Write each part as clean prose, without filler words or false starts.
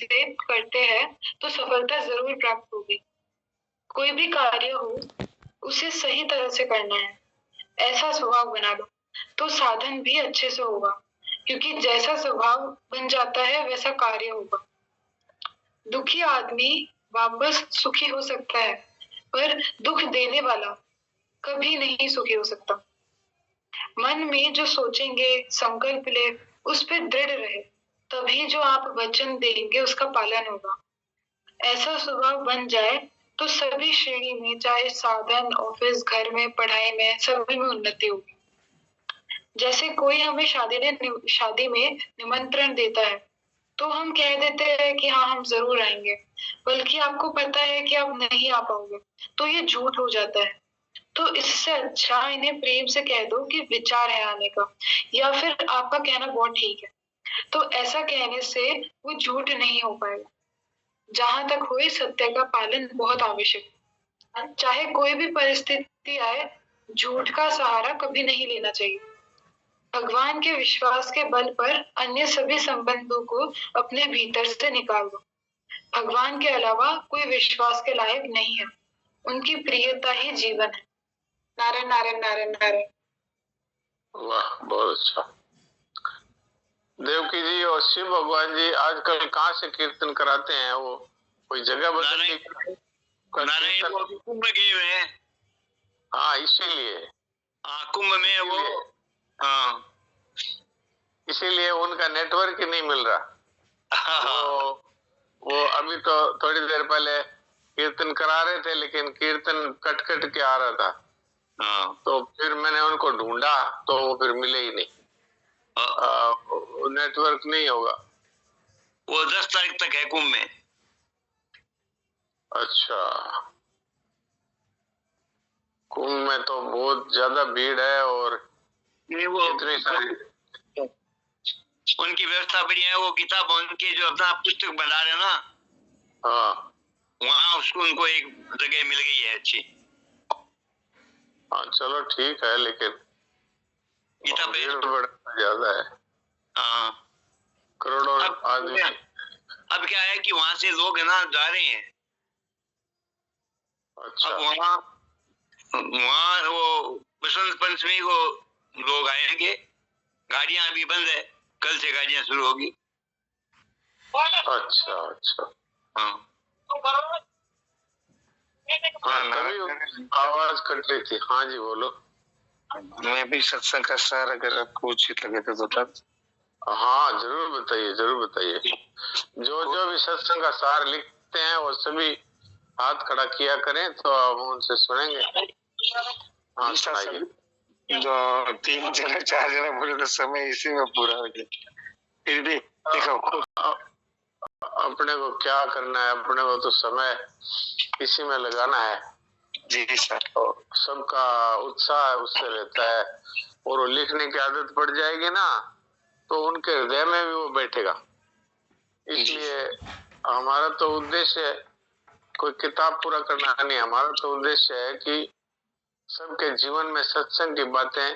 से करते हैं तो सफलता जरूर प्राप्त होगी। कोई भी कार्य हो उसे सही तरह से करना है, ऐसा स्वभाव बना लो तो साधन भी अच्छे से होगा, क्योंकि जैसा स्वभाव बन जाता है वैसा कार्य होगा। दुखी आदमी वापस सुखी हो सकता है, पर दुख देने वाला कभी नहीं सुखी हो सकता। मन में जो सोचेंगे, संकल्प ले, उस पर दृढ़ रहे, तभी जो आप वचन देंगे उसका पालन होगा। ऐसा स्वभाव बन जाए तो सभी श्रेणी में, चाहे साधन, ऑफिस, घर में, पढ़ाई में, सभी में उन्नति होगी। जैसे कोई हमें शादी में निमंत्रण देता है तो हम कह देते हैं कि हाँ हम जरूर आएंगे, बल्कि आपको पता है कि आप नहीं आ पाओगे, तो ये झूठ हो जाता है। तो इससे अच्छा इन्हें प्रेम से कह दो कि विचार है आने का, या फिर आपका कहना बहुत ठीक है। तो ऐसा कहने से वो झूठ नहीं हो पाएगा। जहां तक होए सत्य का पालन बहुत आवश्यक है। चाहे कोई भी परिस्थिति आए, झूठ का सहारा कभी नहीं लेना चाहिए। भगवान के विश्वास के बल पर अन्य सभी संबंधों को अपने भीतर से निकाल दो। भगवान के अलावा कोई विश्वास के लायक नहीं है। उनकी प्रियता ही जीवन है। नारायण नारायण नारायण नारायण। वाह, बहुत अच्छा। देवकी जी और शिव भगवान जी आजकल कहाँ से कीर्तन कराते हैं? वो कोई जगह बदल ली? नारायण वो कुंभ में गए हुए हैं। हाँ, इसीलिए। हाँ, कुंभ में वो। हाँ, इसीलिए उनका नेटवर्क ही नहीं मिल रहा। वो अभी तो थोड़ी देर पहले कीर्तन करा रहे थे, लेकिन कीर्तन कट कट के आ रहा था। हाँ, तो फिर मैंने उनको ढूंढा तो वो फिर मिले ही नहीं। नेटवर्क नहीं होगा। वो 10 तारीख तक है कुंभ में। अच्छा, कुंभ में तो बहुत ज्यादा भीड़ है और वो इतनी सारी उनकी व्यवस्था बढ़िया है। वो गीता भवन के जो अपना पुस्तक बना रहे ना, हाँ, वहाँ उसको उनको एक जगह मिल गई है अच्छी। हाँ, चलो ठीक है, लेकिन गीता भीड़ बड़ा ज्यादा है। हाँ, करोड़ों आदमी। अब क्या है कि वहां से लोग है ना जा रहे हैं। अच्छा। अब वहाँ वो बसंत पंचमी को लोग आएंगे। गाड़ियां अभी बंद है, कल से गाड़ियां शुरू होगी। अच्छा अच्छा। हाँ, तभी आवाज कट रही थी। हाँ जी, बोलो। मैं भी सत्संग का सार अगर आपको उचित लगे तो बता। हाँ, जरूर बताइए, जरूर बताइए। जो जो भी सत्संग का सार लिखते हैं वो सभी हाथ खड़ा किया करें तो हम उनसे सुनेंगे। हाँ, सुनाइए। जो 3 जने 4 जने बोले तो समय इसी में पूरा हो गया। फिर भी देखो, अपने को क्या करना है, अपने को तो समय इसी में लगाना है। जी सर। सबका उत्साह उससे रहता है, और वो लिखने की आदत पड़ जाएगी ना तो उनके हृदय में भी वो बैठेगा। इसलिए हमारा तो उद्देश्य कोई किताब पूरा करना नहीं, हमारा तो उद्देश्य है कि सबके जीवन में सत्संग की बातें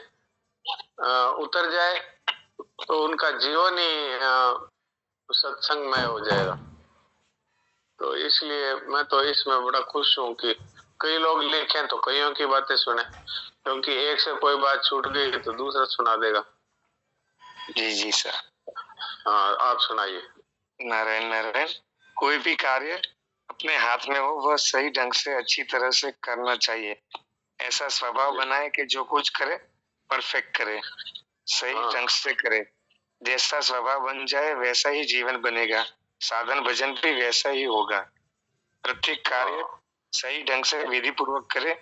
उतर जाए तो उनका जीवन ही सत्संगमय हो जाएगा। तो इसलिए मैं तो इसमें बड़ा खुश हूँ कि कई लोग लिखें तो कईयों की बातें सुने, क्योंकि एक से कोई बात छूट गई तो दूसरा सुना देगा। जी जी सर। हाँ, आप सुनाइए। नारायण नारायण। कोई भी कार्य अपने हाथ में हो वह सही ढंग से अच्छी तरह से करना चाहिए। ऐसा स्वभाव बनाए कि जो कुछ करे परफेक्ट करे, सही ढंग से करे। जैसा स्वभाव बन जाए वैसा ही जीवन बनेगा, साधन भजन भी वैसा ही होगा। प्रत्येक कार्य सही ढंग से विधि पूर्वक करे।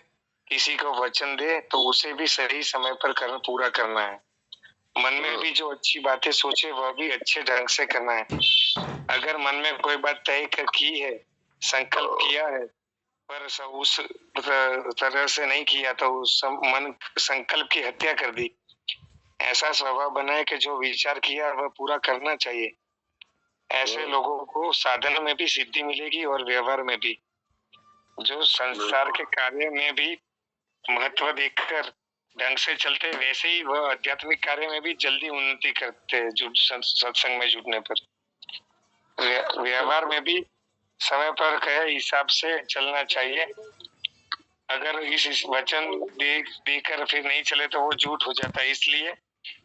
किसी को वचन दे तो उसे भी सही समय पर पूरा करना है। मन में भी जो अच्छी बातें सोचे वह भी अच्छे ढंग से करना है। अगर मन में कोई बात तय की है, संकल्प किया है, पर उस तरह से नहीं किया तो उस मन संकल्प की हत्या कर दी। ऐसा स्वभाव बनाए कि जो विचार किया वह पूरा करना चाहिए। ऐसे लोगों को साधन में भी सिद्धि मिलेगी और व्यवहार में भी। जो संसार के कार्य में भी महत्व देकर ढंग से चलते, वैसे ही वह आध्यात्मिक कार्य में भी जल्दी उन्नति करते हैं सत्संग में जुटने पर। व्यवहार में भी समय पर कहे हिसाब से चलना चाहिए। अगर इस वचन देकर फिर नहीं चले तो वो झूठ हो जाता है। इसलिए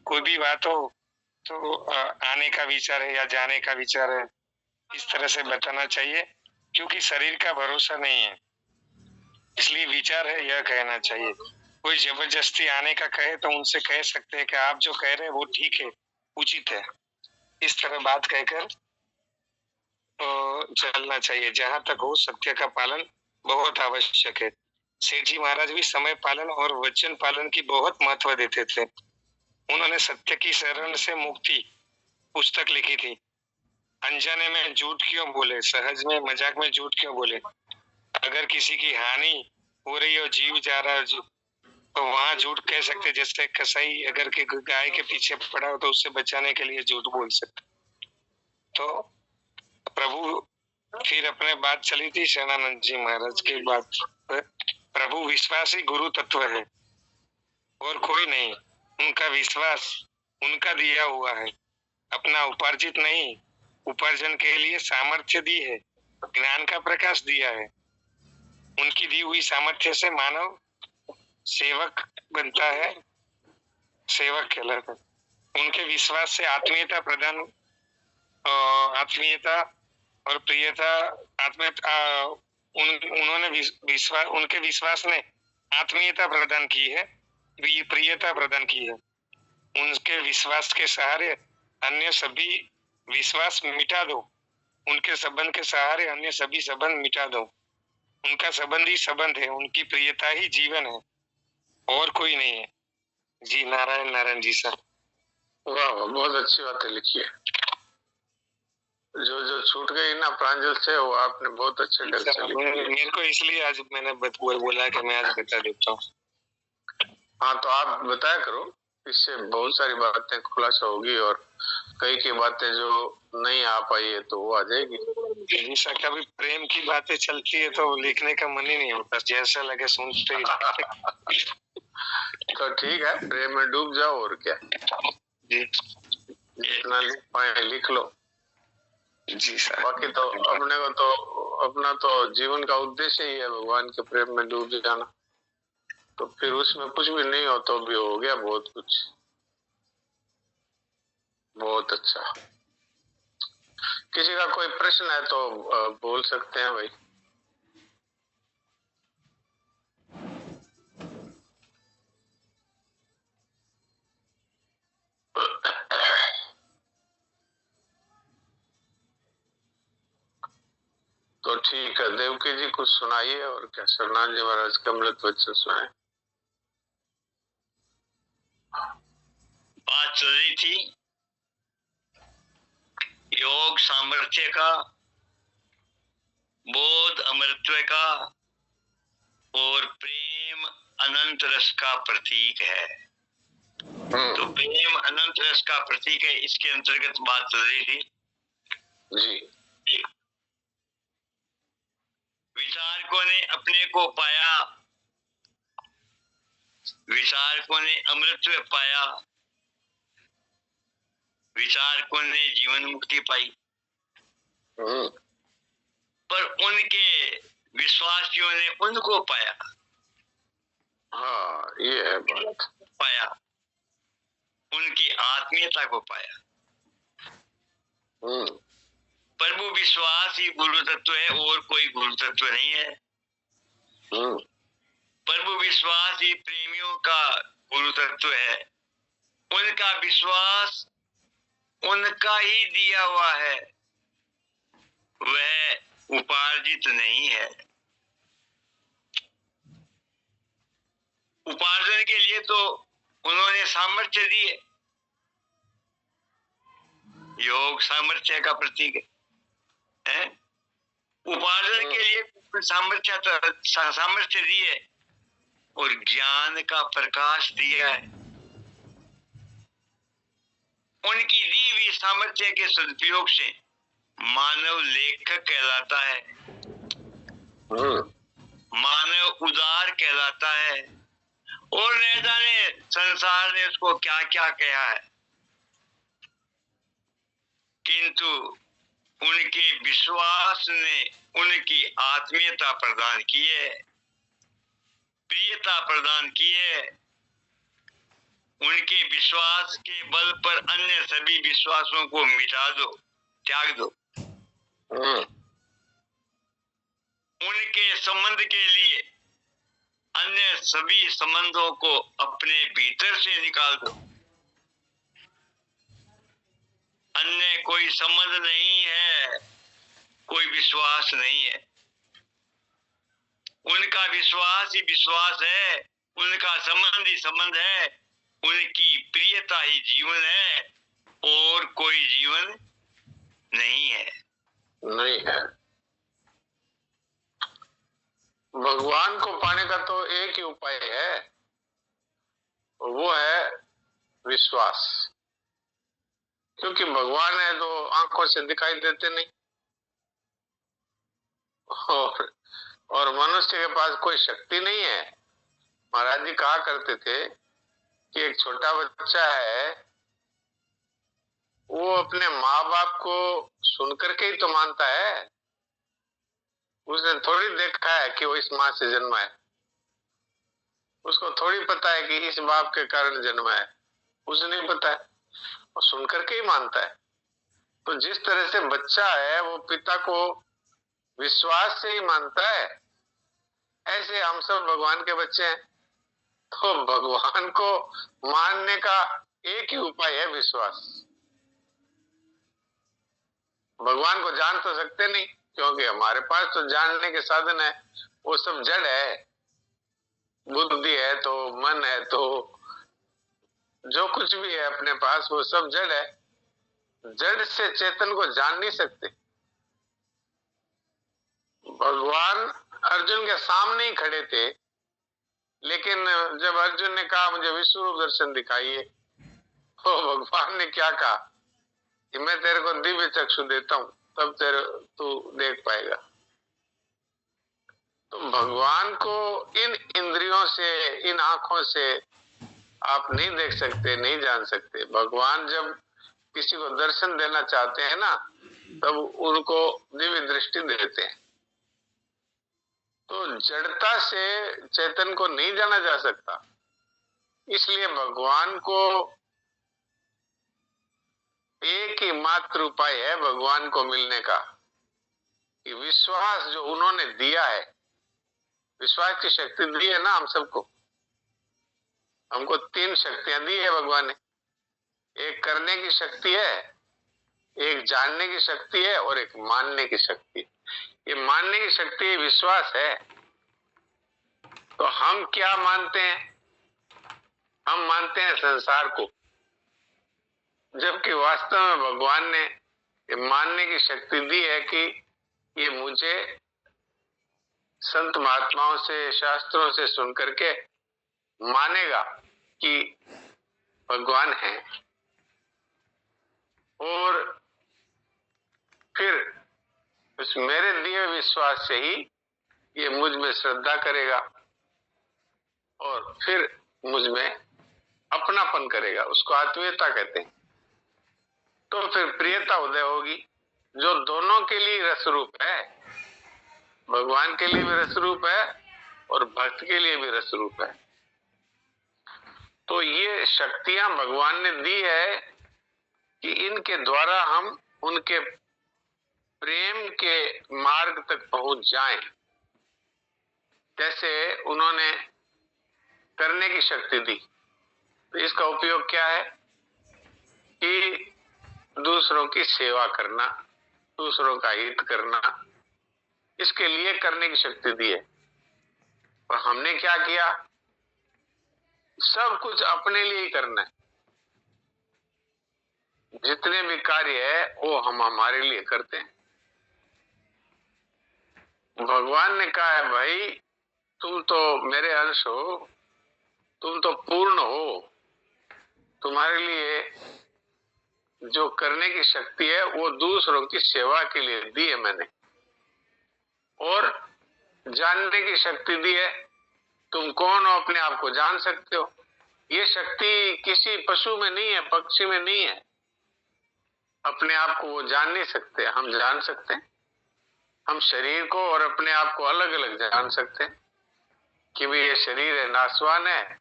कोई भी बात हो तो आने का विचार है या जाने का विचार है, इस तरह से बताना चाहिए, क्योंकि शरीर का भरोसा नहीं है। इसलिए विचार है यह कहना चाहिए। कोई जबरदस्ती आने का कहे तो उनसे कह सकते हैं कि आप जो कह रहे हैं वो ठीक है, उचित है। इस तरह बात कहकर चलना चाहिए। जहां तक हो सत्य का पालन बहुत आवश्यक है। सेठ जी महाराज भी समय पालन और वचन पालन की बहुत महत्व देते थे। उन्होंने सत्य की शरण से मुक्ति पुस्तक लिखी थी। अनजाने में झूठ क्यों बोले, सहज में मजाक में झूठ क्यों बोले। अगर किसी की हानि हो रही है और जीव जा रहा है तो वहां झूठ कह सकते। जैसे कसाई अगर के गाय के पीछे पड़ा हो तो उससे बचाने के लिए झूठ बोल सकते। तो प्रभु फिर अपने बात चली थी शरणानंद जी महाराज की बात। प्रभु विश्वासी गुरु तत्व है और कोई नहीं। उनका विश्वास उनका दिया हुआ है, अपना उपार्जित नहीं। उपार्जन के लिए सामर्थ्य दी है, ज्ञान का प्रकाश दिया है। उनकी दी हुई सामर्थ्य से मानव सेवक बनता है, सेवक कहलाता है। उनके विश्वास से आत्मीयता प्रदान, आत्मीयता और प्रियता, उन्होंने विश्वास, उनके विश्वास ने आत्मीयता प्रदान की है, प्रियता प्रदान की है। उनके विश्वास के सहारे अन्य सभी विश्वास मिटा दो। उनके संबंध के सहारे अन्य सभी संबंध मिटा दो। उनका संबंध ही संबंध है, उनकी प्रियता ही जीवन है, और कोई नहीं है। जी नारायण नारायण जी सर। वाह वाह, बहुत अच्छी बातें लिखी है। जो जो छूट गई ना प्रांजल से, वो आपने बहुत अच्छे ढंग से लिखी है। मेरे को इसलिए आज मैंने बोला कि मैं आज बता देता हूँ। हाँ तो आप बताया करो, इससे बहुत सारी बातें खुलासा होगी और कई की बातें जो नहीं आ पाई है तो वो आ जाएगी। जैसा कभी प्रेम की बातें चलती है तो लिखने का मन ही नहीं होता, जैसा लगे सुनते ही। तो ठीक है, प्रेम में डूब जाओ और क्या। जी जितना लिख पाए लिख लो। जी सर। बाकी तो अपने को तो अपना तो जीवन का उद्देश्य ही है भगवान के प्रेम में डूब जाना। तो फिर उसमें कुछ भी नहीं हो तो भी हो गया बहुत कुछ। बहुत अच्छा। किसी का कोई प्रश्न है तो बोल सकते हैं भाई। तो ठीक है, देवकी जी कुछ सुनाइए और क्या। शरणानंद जी महाराज का अमृत वचन सुनाए। बात चल रही थी योग सामर्थ्य का, बोध अमृतत्व का और प्रेम अनंत रस का प्रतीक है। तो प्रेम अनंत रस का प्रतीक है, इसके अंतर्गत बात चल रही थी। जी। विचारकों ने अपने को पाया, विचारकों ने अमृतत्व पाया, विचारकों ने जीवन मुक्ति पाई, पर उनके विश्वासियों ने उनको पाया। हाँ ये है बात। पाया, उनकी आत्मीयता को पाया। प्रभु विश्वास ही गुरु तत्व है और कोई गुरु तत्व नहीं है। प्रभु विश्वास ही प्रेमियों का गुरु तत्व है। उनका विश्वास उनका ही दिया हुआ है, वह उपार्जित नहीं है। उपार्जन के लिए तो उन्होंने सामर्थ्य दिए, योग सामर्थ्य का प्रतीक है। उपार्जन के लिए सामर्थ्य दिए और ज्ञान का प्रकाश दिया है। उनकी दी हुई सामर्थ्य के सदुपयोग से मानव लेखक कहलाता है, मानव उदार कहलाता है, और न जाने संसार ने उसको क्या क्या कहा है। किंतु उनके विश्वास ने उनकी आत्मीयता प्रदान की है, प्रियता प्रदान की है। उनके विश्वास के बल पर अन्य सभी विश्वासों को मिटा दो, त्याग दो। उनके संबंध के लिए अन्य सभी संबंधों को अपने भीतर से निकाल दो। अन्य कोई संबंध नहीं है, कोई विश्वास नहीं है। उनका विश्वास ही विश्वास है, उनका संबंध ही संबंध है, उनकी प्रियता ही जीवन है, और कोई जीवन नहीं है। नहीं है। भगवान को पाने का तो एक ही उपाय है, वो है विश्वास। क्योंकि भगवान है तो आंखों से दिखाई देते नहीं, और मनुष्य के पास कोई शक्ति नहीं है। महाराज जी कहा करते थे कि एक छोटा बच्चा है, वो अपने माँ बाप को सुनकर के ही तो मानता है। उसने थोड़ी देखा है कि वो इस माँ से जन्मा है, उसको थोड़ी पता है कि इस बाप के कारण जन्मा है, उसे नहीं पता है, वो सुनकर के ही मानता है। तो जिस तरह से बच्चा है वो पिता को विश्वास से ही मानता है, ऐसे हम सब भगवान के बच्चे हैं। तो भगवान को मानने का एक ही उपाय है विश्वास। भगवान को जान तो सकते नहीं, क्योंकि हमारे पास तो जानने के साधन है, वो सब जड़ है। बुद्धि है तो मन है तो जो कुछ भी है अपने पास वो सब जड़ है। जड़ से चेतन को जान नहीं सकते। भगवान अर्जुन के सामने ही खड़े थे, लेकिन जब अर्जुन ने कहा मुझे विश्व रूप दर्शन दिखाइए, तो भगवान ने क्या कहा कि मैं तेरे को दिव्य चक्षु देता हूं, तब तू देख पाएगा। तो भगवान को इन इंद्रियों से, इन आंखों से आप नहीं देख सकते, नहीं जान सकते। भगवान जब किसी को दर्शन देना चाहते हैं ना, तब उनको दिव्य दृष्टि देते हैं। तो जड़ता से चेतन को नहीं जाना जा सकता, इसलिए भगवान को एक ही मात्र उपाय है भगवान को मिलने का, कि विश्वास जो उन्होंने दिया है, विश्वास की शक्ति दी है ना हम सबको। हमको 3 शक्तियां दी है भगवान ने। एक करने की शक्ति है, एक जानने की शक्ति है, और एक मानने की शक्ति। ये मानने की शक्ति विश्वास है। तो हम क्या मानते हैं? हम मानते हैं संसार को, जबकि वास्तव में भगवान ने ये मानने की शक्ति दी है कि ये मुझे संत महात्माओं से, शास्त्रों से सुन करके मानेगा कि भगवान है, और फिर उस मेरे दिए विश्वास से ही ये मुझ में श्रद्धा करेगा, और फिर मुझ में अपनापन करेगा। उसको आत्मीयता कहते हैं। तो फिर प्रियता उदय होगी, जो दोनों के लिए रस रूप है। भगवान के लिए भी रस रूप है और भक्त के लिए भी रस रूप है। तो ये शक्तियां भगवान ने दी है कि इनके द्वारा हम उनके प्रेम के मार्ग तक पहुंच जाएं। जैसे उन्होंने करने की शक्ति दी, तो इसका उपयोग क्या है कि दूसरों की सेवा करना, दूसरों का हित करना, इसके लिए करने की शक्ति दी है। और हमने क्या किया? सब कुछ अपने लिए ही करना है। जितने भी कार्य है वो हम हमारे लिए करते हैं। भगवान ने कहा है भाई तुम तो मेरे अंश हो, तुम तो पूर्ण हो, तुम्हारे लिए जो करने की शक्ति है वो दूसरों की सेवा के लिए दी है मैंने। और जानने की शक्ति दी है, तुम कौन हो अपने आप को जान सकते हो। ये शक्ति किसी पशु में नहीं है, पक्षी में नहीं है। अपने आप को वो जान नहीं सकते, हम जान सकते हैं। हम शरीर को और अपने आप को अलग अलग जान सकते हैं कि भी ये शरीर है, नाशवान है,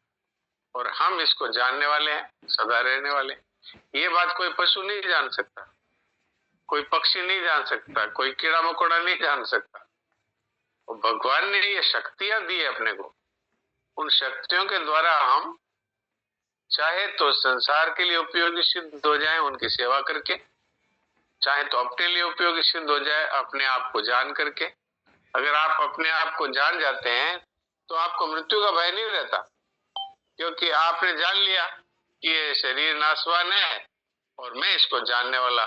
और हम इसको जानने वाले हैं, सदा रहने वाले। ये बात कोई पशु नहीं जान सकता, कोई पक्षी नहीं जान सकता, कोई कीड़ा मकोड़ा नहीं जान सकता। और भगवान ने ये शक्तियां दी है अपने को, उन शक्तियों के द्वारा हम चाहे तो संसार के लिए उपयोगी सिद्ध हो जाए उनकी सेवा करके, चाहे तो अपने लिए उपयोगी सिद्ध हो जाए अपने आप को जान करके। अगर आप अपने आप को जान जाते हैं तो आपको मृत्यु का भय नहीं रहता, क्योंकि आपने जान लिया कि ये शरीर नाशवान है और मैं इसको जानने वाला।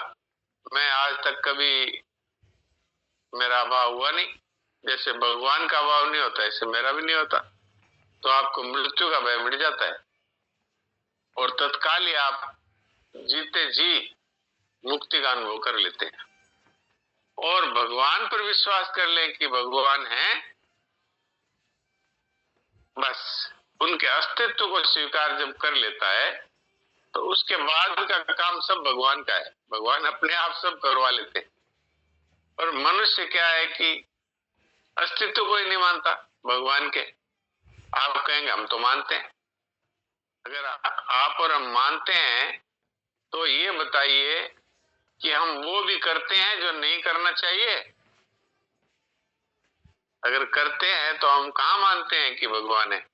मैं आज तक कभी मेरा अभाव हुआ नहीं, जैसे भगवान का अभाव नहीं होता ऐसे मेरा भी नहीं होता। तो आपको मृत्यु का भय मिट जाता है और तत्काल ही आप जीते जी मुक्ति का अनुभव कर लेते हैं। और भगवान पर विश्वास कर ले कि भगवान है, बस उनके अस्तित्व को स्वीकार जब कर लेता है तो उसके बाद का काम सब भगवान का है। भगवान अपने आप सब करवा लेते हैं। और मनुष्य क्या है कि अस्तित्व को ही नहीं मानता भगवान के। आप कहेंगे हम तो मानते हैं। अगर आप और हम मानते हैं तो ये बताइए कि हम वो भी करते हैं जो नहीं करना चाहिए? अगर करते हैं तो हम कहाँ मानते हैं कि भगवान है?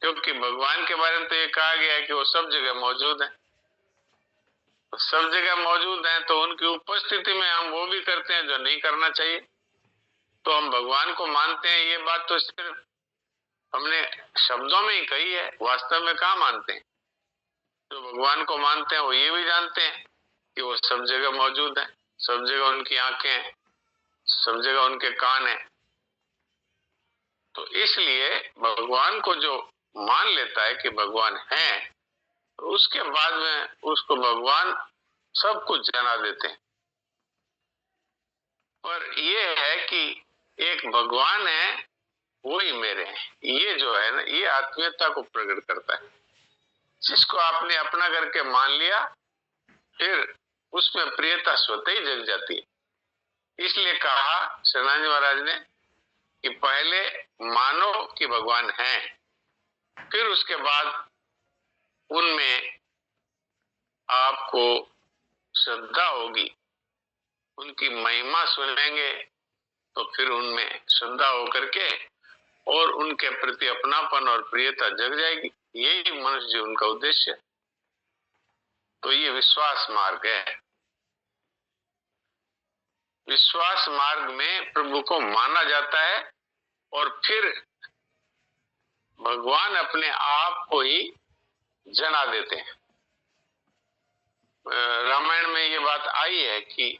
क्योंकि भगवान के बारे में तो ये कहा गया है कि वो सब जगह मौजूद है। सब जगह मौजूद हैं तो उनकी उपस्थिति में हम वो भी करते हैं जो नहीं करना चाहिए। तो हम भगवान को मानते हैं, ये बात तो सिर्फ हमने शब्दों में ही कही है, वास्तव में कहाँ मानते हैं। तो भगवान को मानते हैं वो ये भी जानते हैं कि वो सब जगह मौजूद है, सब जगह उनकी आंखें हैं, सब जगह उनके कान हैं। तो इसलिए भगवान को जो मान लेता है कि भगवान है, तो उसके बाद में उसको भगवान सब कुछ जना देते हैं। पर ये है कि एक भगवान है वही मेरे हैं, ये जो है ना, ये आत्मीयता को प्रकट करता है। जिसको आपने अपना करके मान लिया, फिर उसमें प्रियता स्वतः ही जग जाती है। इसलिए कहा सनातन महाराज ने कि पहले मानो कि भगवान है, फिर उसके बाद उनमें आपको श्रद्धा होगी, उनकी महिमा सुनेंगे तो फिर उनमें श्रद्धा होकर के और उनके प्रति अपनापन और प्रियता जग जाएगी। यही मनुष्य जीवन का उद्देश्य है। तो ये विश्वास मार्ग है। विश्वास मार्ग में प्रभु को माना जाता है और फिर भगवान अपने आप को ही जना देते हैं। रामायण में ये बात आई है कि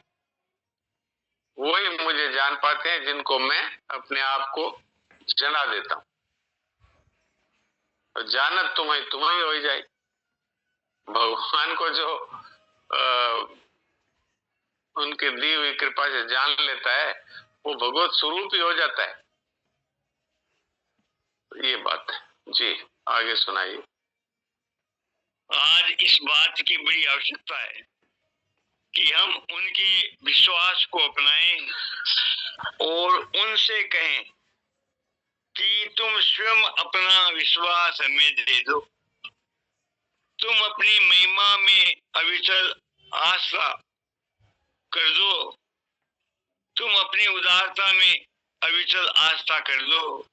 वही मुझे जान पाते हैं जिनको मैं अपने आप को जना देता हूं। तो जानत तुम्हें हो जाए। भगवान को जो उनके दी हुई कृपा से जान लेता है वो भगवत स्वरूप ही हो जाता है। ये बात है जी। आगे सुनाइए। आज इस बात की बड़ी आवश्यकता है कि हम उनकी विश्वास को अपनाएं और उनसे कहें कि तुम स्वयं अपना विश्वास हमें दे दो। तुम अपनी महिमा में अविचल आस्था कर दो। तुम अपनी उदारता में अविचल आस्था कर दो।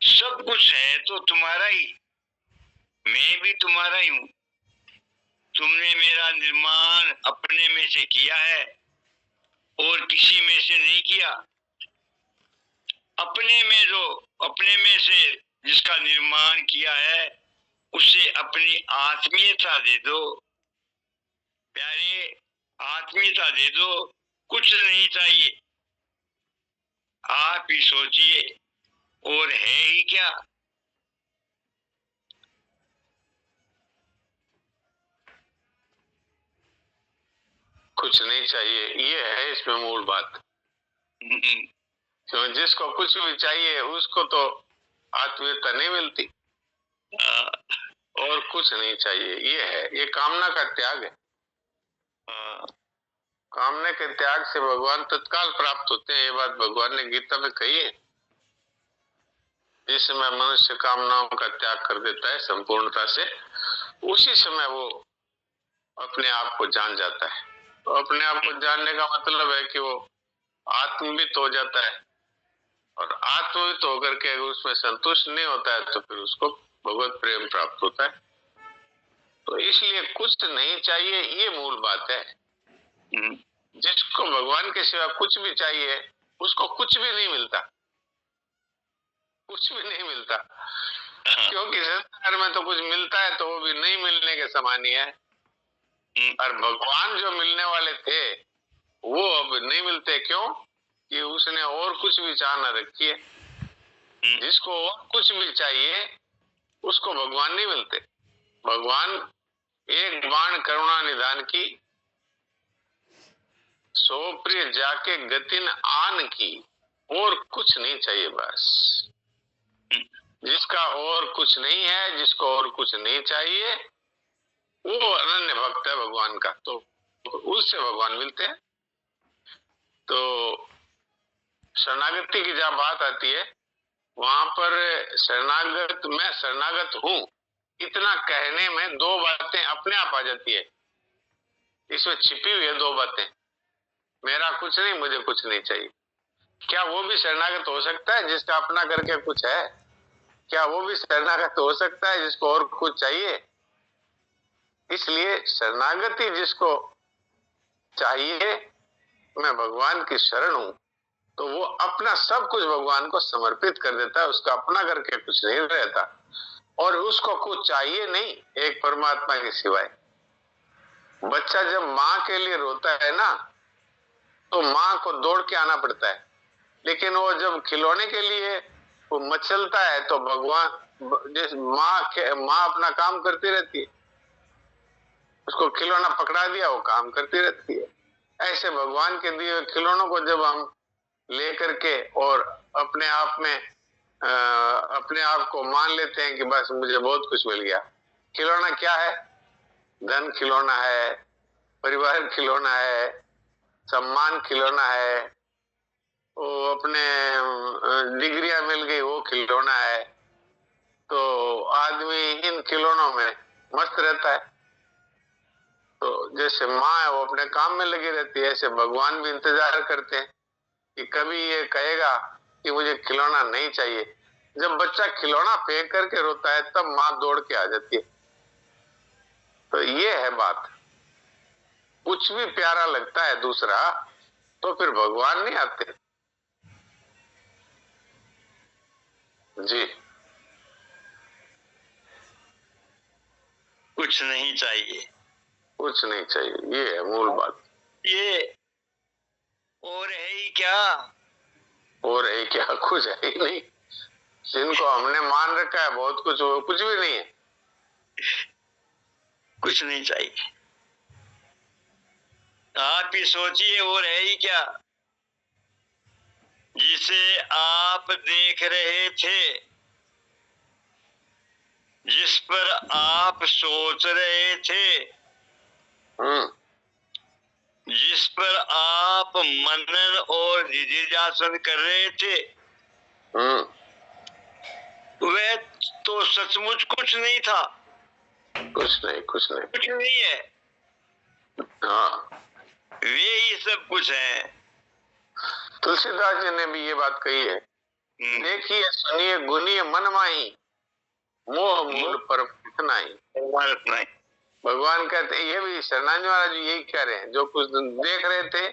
सब कुछ है तो तुम्हारा ही, मैं भी तुम्हारा ही हूं। तुमने मेरा निर्माण अपने में से किया है और किसी में से नहीं किया। अपने में से जिसका निर्माण किया है उसे अपनी आत्मीयता दे दो। प्यारे, आत्मीयता दे दो, कुछ नहीं चाहिए। आप ही सोचिए, और है ही क्या। कुछ नहीं चाहिए, ये है इसमें मूल बात। तो जिसको कुछ भी चाहिए उसको तो आत्मीयता नहीं मिलती। और कुछ नहीं चाहिए, ये है, ये कामना का त्याग है। कामने के त्याग से भगवान तत्काल प्राप्त होते हैं, ये बात भगवान ने गीता में कही है। जिस समय मनुष्य कामनाओं का त्याग कर देता है संपूर्णता से, उसी समय वो अपने आप को जान जाता है। तो अपने आप को जानने का मतलब है कि वो आत्मवित हो जाता है, और आत्मवित होकर के अगर उसमें संतुष्ट नहीं होता है तो फिर उसको भगवत प्रेम प्राप्त होता है। तो इसलिए कुछ नहीं चाहिए, ये मूल बात है। जिसको भगवान के सिवा कुछ भी चाहिए उसको कुछ भी नहीं मिलता, कुछ भी नहीं मिलता। क्योंकि संसार में तो कुछ मिलता है तो वो भी नहीं मिलने के समान ही है, और भगवान जो मिलने वाले थे वो अब नहीं मिलते। क्यों? कि उसने और कुछ भी चाह न रखी है। जिसको और कुछ भी चाहिए उसको भगवान नहीं मिलते। भगवान एक बाण करुणा निधान की, सो प्रिय जाके गतिन आन की, और कुछ नहीं चाहिए बस। जिसका और कुछ नहीं है, जिसको और कुछ नहीं चाहिए, वो अनन्य भक्त है भगवान का, तो उससे भगवान मिलते हैं। तो शरणागति की जहाँ बात आती है वहां पर शरणागत, मैं शरणागत हूं, इतना कहने में दो बातें अपने आप आ जाती है। इसमें छिपी हुई है दो बातें, मेरा कुछ नहीं, मुझे कुछ नहीं चाहिए। क्या वो भी शरणागत हो सकता है जिसका अपना करके कुछ है? क्या वो भी शरणागत हो सकता है जिसको और कुछ चाहिए? इसलिए शरणागति जिसको चाहिए, मैं भगवान की शरण हूं, तो वो अपना सब कुछ भगवान को समर्पित कर देता है, उसका अपना करके कुछ नहीं रहता, और उसको कुछ चाहिए नहीं एक परमात्मा के सिवाय। बच्चा जब माँ के लिए रोता है ना, तो माँ को दौड़ के आना पड़ता है, लेकिन वो जब खिलौने के लिए वो मचलता है तो भगवान, जिस माँ अपना काम करती रहती है, उसको खिलौना पकड़ा दिया वो काम करती रहती है। ऐसे भगवान के दिए खिलौनों को जब हम लेकर के और अपने आप में अपने आप को मान लेते हैं कि बस मुझे बहुत कुछ मिल गया। खिलौना क्या है? धन खिलौना है, परिवार खिलौना है, सम्मान खिलौना है, वो अपने डिग्रियां मिल गई वो खिलौना है। तो आदमी इन खिलौनों में मस्त रहता है। तो जैसे माँ है वो अपने काम में लगी रहती है, ऐसे भगवान भी इंतजार करते हैं कि कभी ये कहेगा कि मुझे खिलौना नहीं चाहिए। जब बच्चा खिलौना फेंक करके रोता है तब माँ दौड़ के आ जाती है। तो ये है बात। कुछ भी प्यारा लगता है दूसरा तो फिर भगवान नहीं आते। जी, कुछ नहीं चाहिए, कुछ नहीं चाहिए, ये है मूल बात। ये और है ही क्या? और है क्या? कुछ है ही नहीं। जिनको हमने मान रखा है बहुत कुछ, वो कुछ भी नहीं है। कुछ नहीं चाहिए। आप ही सोचिए, और है ही क्या? जिसे आप देख रहे थे, जिस पर आप सोच रहे थे, जिस पर आप मनन और जिज्ञासन कर रहे थे, वह तो सचमुच कुछ नहीं था। कुछ नहीं, कुछ नहीं, कुछ नहीं है। हाँ, वे ही सब कुछ है। तुलसीदास जी ने भी ये बात कही है, देखिए सुनिए गुनिए मन माही, मोह मूल पर नहीं। भगवान कहते हैं, ये भी शरणाजी महाराज जी यही कह रहे हैं, जो कुछ तुम देख रहे थे,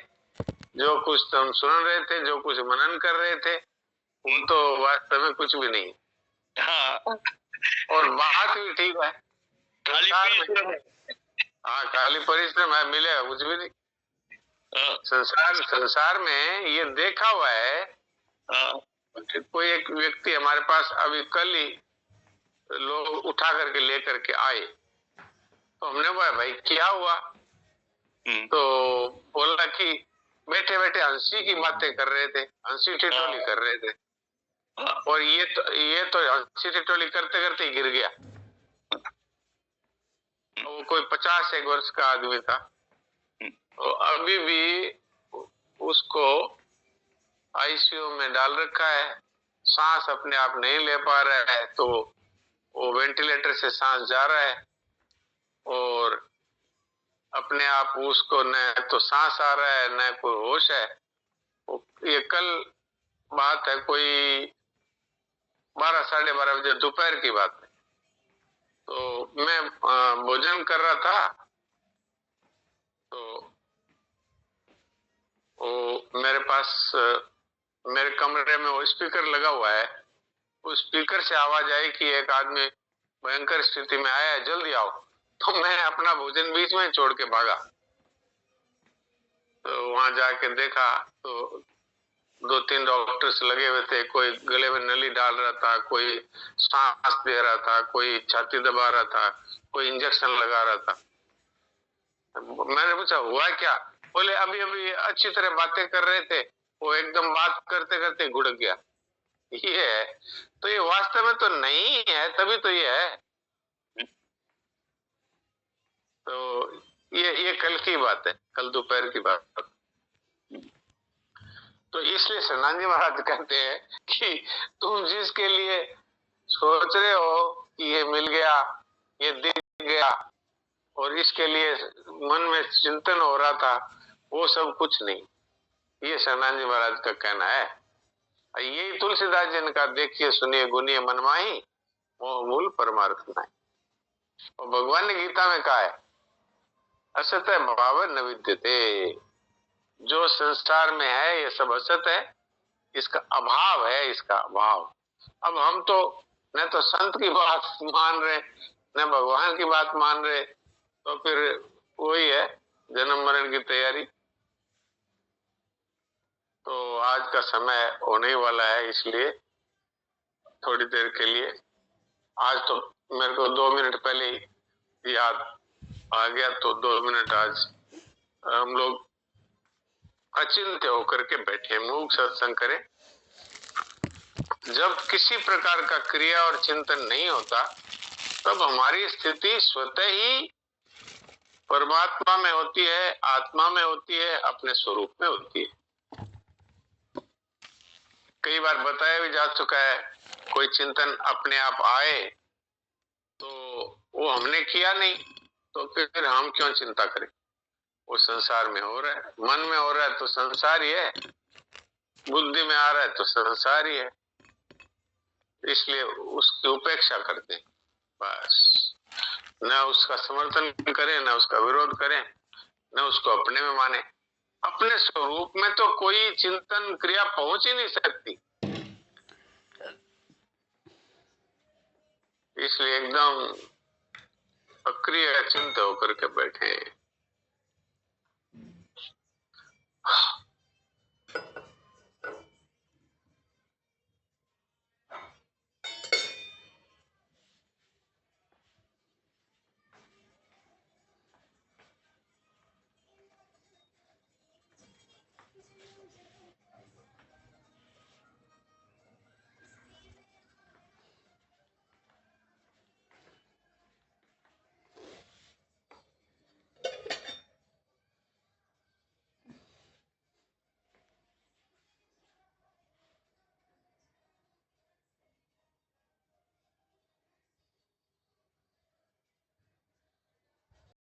जो कुछ तुम सुन रहे थे, जो कुछ मनन कर रहे थे, वो तो वास्तव में कुछ भी नहीं। हाँ। और बात भी ठीक है, खाली परिश्रम है। हाँ, खाली परिश्रम है, मिलेगा कुछ भी नहीं। संसार में ये देखा हुआ है। कोई एक व्यक्ति हमारे पास अभी कल ही लोग उठा करके लेकर के आए, तो हमने बोला भाई क्या हुआ? तो बोला कि बैठे बैठे हंसी की बातें कर रहे थे, हंसी ठिठोली कर रहे थे, और ये तो हंसी ठिठोली करते करते ही गिर गया। वो कोई 51 वर्ष का आदमी था। तो अभी भी उसको आईसीयू में डाल रखा है, सांस अपने आप नहीं ले पा रहा है, तो वो वेंटिलेटर से सांस जा रहा है और अपने आप उसको न तो सांस आ रहा है न कोई होश है। ये कल बात है, कोई 12 साढ़े 12 बजे दोपहर की बात है। तो मैं भोजन कर रहा था, तो वो मेरे पास मेरे कमरे में वो स्पीकर लगा हुआ है, उस स्पीकर से आवाज आई कि एक आदमी भयंकर स्थिति में आया है, जल्दी आओ। तो मैं अपना भोजन बीच में छोड़ के भागा। तो वहां जाके देखा तो 2-3 डॉक्टर्स लगे हुए थे, कोई गले में नली डाल रहा था, कोई सांस दे रहा था, कोई छाती दबा रहा था, कोई इंजेक्शन लगा रहा था। मैंने पूछा हुआ क्या? बोले अभी अभी अच्छी तरह बातें कर रहे थे, वो एकदम बात करते करते घुड़क गया। ये है, तो ये वास्तव में तो नहीं है, तभी तो ये है। तो ये कल की बात है, कल दोपहर की बात। तो इसलिए सनातन जी महाराज कहते हैं कि तुम जिसके लिए सोच रहे हो कि ये मिल गया, ये दिख गया और इसके लिए मन में चिंतन हो रहा था, वो सब कुछ नहीं। ये सनातन जी महाराज का कहना है। यही तुलसीदास जी ने कहा, देखिए सुनिए गुनिए मन माही, मोह मूल परमार्थ नहीं। और भगवान ने गीता में कहा है, असत है भाव न विद्यते, जो संसार में है ये सब असत है, इसका अभाव है, इसका अभाव। अब हम तो न तो संत की बात मान रहे न भगवान की बात मान रहे, तो फिर वही है जन्म मरण की तैयारी। तो आज का समय होने वाला है, इसलिए थोड़ी देर के लिए, आज तो मेरे को 2 मिनट पहले याद आ गया, तो 2 मिनट आज हम लोग अचिंत्य होकर के बैठे मूक सत्संग करें। जब किसी प्रकार का क्रिया और चिंतन नहीं होता, तब हमारी स्थिति स्वतः ही परमात्मा में होती है, आत्मा में होती है, अपने स्वरूप में होती है। कई बार बताया भी जा चुका है, कोई चिंतन अपने आप आए तो वो हमने किया नहीं, तो फिर हम क्यों चिंता करें? वो संसार में हो रहा है, मन में हो रहा है तो संसार ही है, बुद्धि में आ रहा है तो संसार ही है, इसलिए उसकी उपेक्षा करते हैं बस। न उसका समर्थन करें, न उसका विरोध करें, न उसको अपने में माने। अपने स्वरूप में तो कोई चिंतन क्रिया पहुंच ही नहीं सकती, इसलिए एकदम अक्रिय चिंत होकर के बैठे।